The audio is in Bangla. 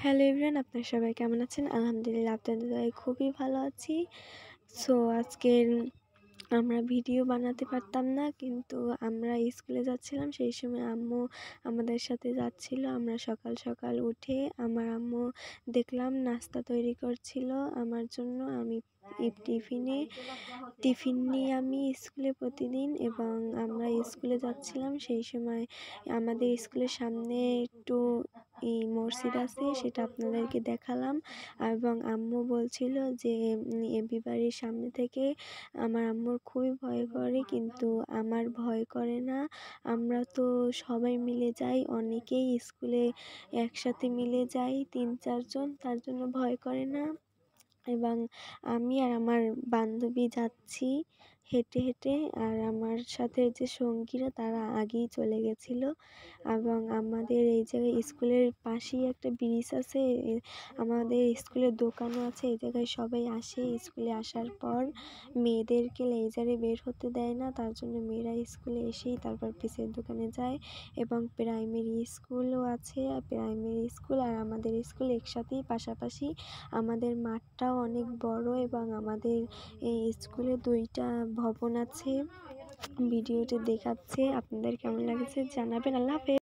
হ্যালো এভরিওয়ান, আপনারা সবাই কেমন আছেন? আলহামদুলিল্লাহ আপনাদের দয়ায় খুবই ভালো আছি। সো আজকের আমরা ভিডিও বানাতে পারতাম না, কিন্তু আমরা স্কুলে যাচ্ছিলাম। সেই সময় আম্মু আমাদের সাথে যাচ্ছিল। আমরা সকাল সকাল উঠে আমার আম্মু দেখলাম নাস্তা তৈরি করছিল আমার জন্য। আমি টিফিন নিয়ে আমি স্কুলে প্রতিদিন, এবং আমরা স্কুলে যাচ্ছিলাম। সেই সময় আমাদের স্কুলের সামনে একটু মসজিদ আছে, সেটা আপনাদেরকে দেখালাম। এবং আম্মু বলছিল যে এবি বাড়ির সামনে থেকে আমার আম্মুর খুবই ভয় করে, কিন্তু আমার ভয় করে না। আমরা তো সবাই মিলে যাই, অনেকেই স্কুলে একসাথে মিলে যাই ৩-৪ জন, তার জন্য ভয় করে না। এবং আমি আর আমার বান্ধবী যাচ্ছি হেঁটে হেঁটে, আর আমার সাথে যে সঙ্গীরা তারা আগেই চলে গেছিলো। এবং আমাদের এই জায়গায় স্কুলের পাশেই একটা ব্রিজ আছে, আমাদের স্কুলের দোকানও আছে। এই জায়গায় সবাই আসে। স্কুলে আসার পর মেয়েদেরকে লেজারে বের হতে দেয় না, তার জন্য মেয়েরা স্কুলে এসেই তারপর পিসের দোকানে যায়। এবং প্রাইমারি স্কুলও আছে, প্রাইমারি স্কুল আর আমাদের স্কুল একসাথেই পাশাপাশি। আমাদের মাঠটাও অনেক বড়, এবং আমাদের এই স্কুলে 2টা ভবন আছে। ভিডিওটি দেখাচ্ছে, আপনাদের কেমন লাগছে জানাবেন। আল্লাহ হাফেজ।